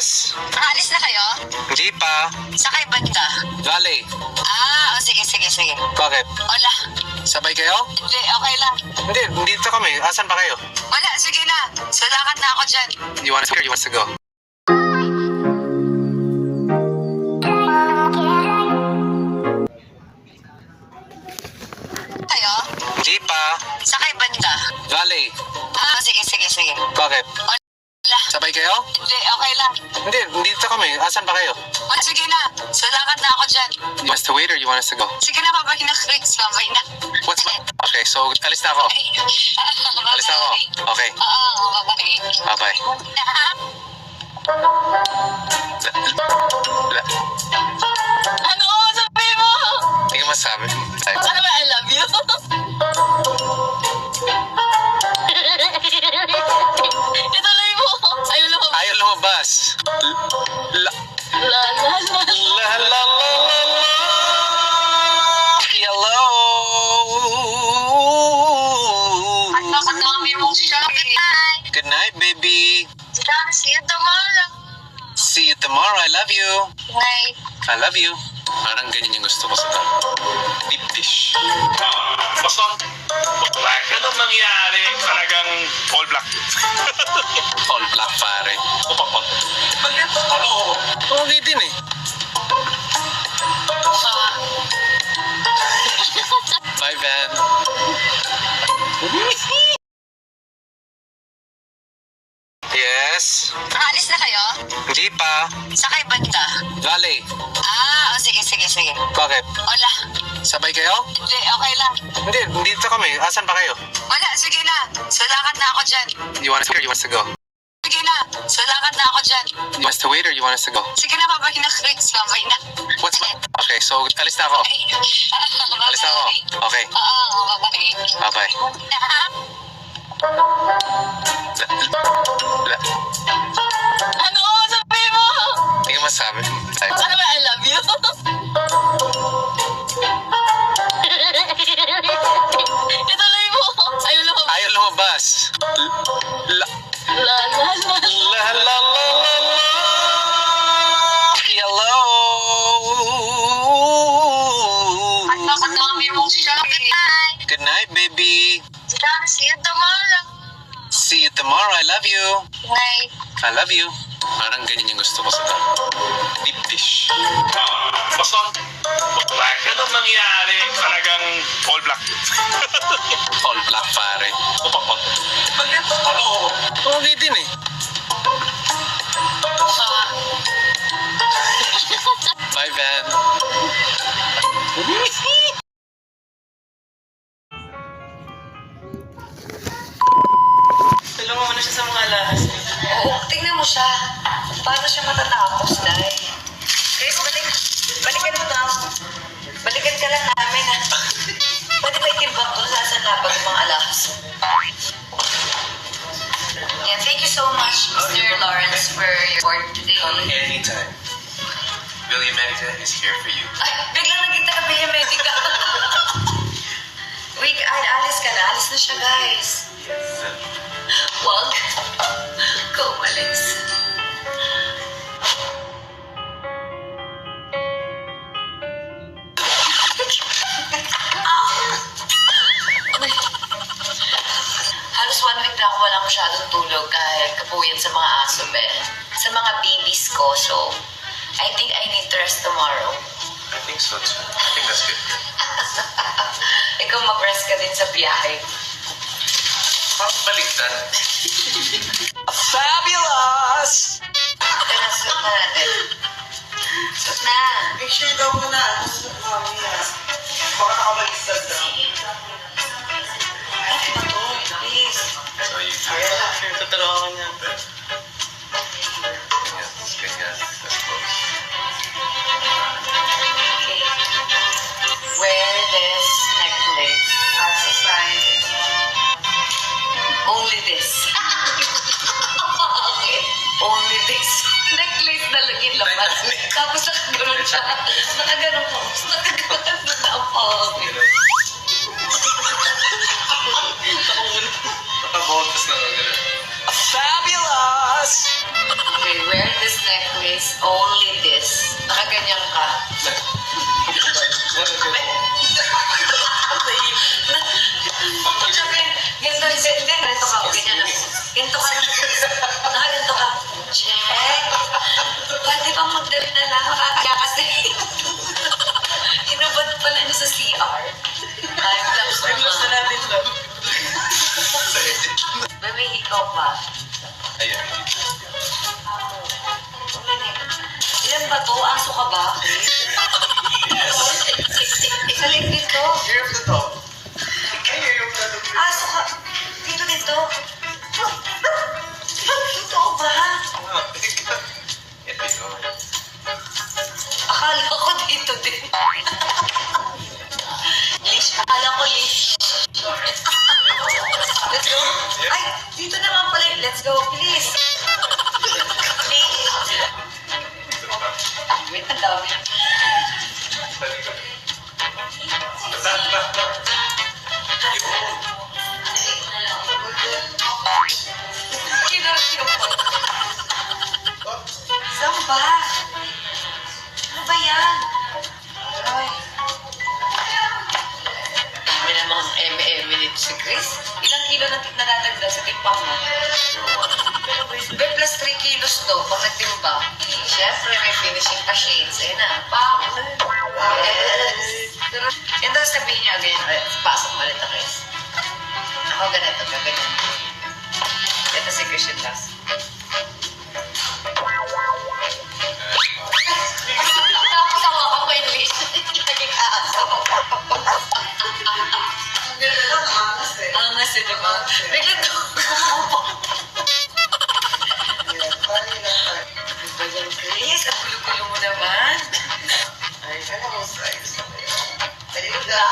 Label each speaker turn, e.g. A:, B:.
A: Yes.
B: Alis na kayo?
A: Hindi pa.
B: Sakay banda?
A: Valley.
B: Sige.
A: Bakit?
B: Wala.
A: Sabay kayo?
B: Hindi, okay lang.
A: Hindi, dito kami. Asan ba kayo?
B: Wala, sige na. Sa lakad na ako dyan.
A: You wanna here? You want to go?
B: Kayo?
A: Hindi pa.
B: Sakay banda?
A: Valley.
B: Sige.
A: Bakit?
B: Wala.
A: Sabay kayo?
B: Hindi, okay lang.
A: Hindi, dito kami. Asan ba kayo?
B: Wala, sige na. Sa lakad na ako dyan.
A: You want us to wait or you want us to go?
B: Sige na, babay na, Chris. Babay na.
A: What's Okay, so alis na ako. Alis na ako. Okay.
B: Oo, babay.
A: Bye-bye.
B: Ano? Sabi mo?
A: Hindi ka masabi.
B: Ano ba, I love you? Ituloy mo. Ayaw lang.
A: Ayaw lumabas. La
B: La.
A: la la la. Hello.
B: Ang nakadami mong shopping.
A: Good night, baby.
B: See you tomorrow.
A: See you tomorrow. I love you.
B: Night.
A: I love you. Parang ganyan yung gusto ko sa tao. Deep dish.
C: Boston, black. Ano nangyari? Talagang all black.
A: All black, pare.
C: Upapot. Ano?
A: Pogi din eh. Bye, Van. Yes.
B: Alis na kayo?
A: Hindi pa.
B: Sakay banda?
A: Valley.
B: Sige.
A: Bakit?
B: Wala.
A: Sabay kayo?
B: Hindi, okay lang.
A: Hindi, dito kami. Asan ba kayo?
B: Wala, sige na. Sa lakad na ako dyan.
A: You want us here? You want us to go?
B: Sige na. Sa lakad na ako dyan.
A: You want us to wait or you want us to go?
B: Sige na, babay na, Chris. Babay na.
A: What's Okay, so alis na ako. Alis na ako. Okay.
B: Oo, babay.
A: Bye-bye.
B: Ano? Sabi mo?
A: Hindi ka masabi.
B: Ano ba, I love you? Ituloy mo. Ayaw lang.
A: Ayaw lumabas. La
B: La.
A: la la la la. Hello.
B: Ang nakadami mong shopping.
A: Good night, baby.
B: See you tomorrow.
A: See you tomorrow. I love you.
B: Night.
A: I love you. Parang ganyan yung gusto ko sa tao. Deep dish.
C: Boston, black. Ano nangyari? Talagang all black.
A: All black, pare.
C: Upapot. Ano?
A: Pogi din eh. Bye, Van.
D: Tulungan mo na siya sa mga alahas niya.
B: Oo, tingnan mo siya. Paano siya matatapos, Day? Chris, balikan mo lang. Balikan ka lang namin, ha? Pwede ba itimbang doon sa dapat ng mga alahas? Yeah, thank you so much, Mr. Lawrence, for your work today.
A: Anytime. William Medica is here for you.
B: Ay, biglang naging taga-Biomedic ka. Wait, alis ka na. Alis na siya, guys. Wag. Go, Alex. Halos 1 week na ako walang masyadong tulog kahit kapuyan sa mga aso, sa mga babies ko. So, I think I need to rest tomorrow.
A: I think so too. I think that's good.
B: Ikaw mag-rest ka din sa biyahe.
A: Parang baliktad.
D: Fabulous!
B: Ito na, suot na natin. Suot na.
D: Picture daw mo na. Baka nakabalistad na.
B: Ano ba to? Please.
A: So you do
D: Ayan lang. Tutulungan niya.
A: ganyan. That's close.
B: Okay. Wear this necklace as a sign. Only this. Okay. Only this. Necklace na lang yung laman. Tapos nakaganon siya. Nakaganon ko. Nakaganon na ako.
A: Nakabotas na ganun.
D: Fabulous!
B: Okay, wear this necklace Chris, only this. Nakaganyan ka. Sabi, ganito, hindi, ganito ka, ganyan lang. Ganito ka lang. Ganito ka. Check. Pwede bang magdali na lang? Makakaya kasi. Inubad pala niya sa CR. Time lapse na
D: Gusto natin to.
B: Bebe, ikaw pa.
C: Ayan.
B: Ilan ba to? Aso ka ba? Salig dito.
D: Year of the dog. Ay, year of the dog.
B: Aso ka. Dito dito. Totoo ba?
C: Ito yun.
B: Akala ko dito din. Leash. Akala ko leash. Let's go. Ay, dito naman pala. Let's go, please. Please. Wait, ang dami. Kinarasyo po. Saan ba? Ano ba yan? Ay. Dami namang eme-eme nito si Chris. Ilang kilo na nadadagdag sa timpang mo? Plus 3 kilos to pag nagtimba. Siyempre, may finishing pa shades. Ayun na. Pam! Yes! Yan daw sabihin niya again. Pasok mo ulit na Chris. Ako ganito, gaganyan. Ito si Christian last. Tapos ako ako yung list. Naging aso.
D: Ang ganda lang, angas eh.
B: Angas eh, diba? Bigla to. Kumukupo.
D: Ayan, pari lang tayo.
B: Ano ba yan, Chris? Ang gulo-gulo mo naman.
D: Ay, ano mo size? Ayun na.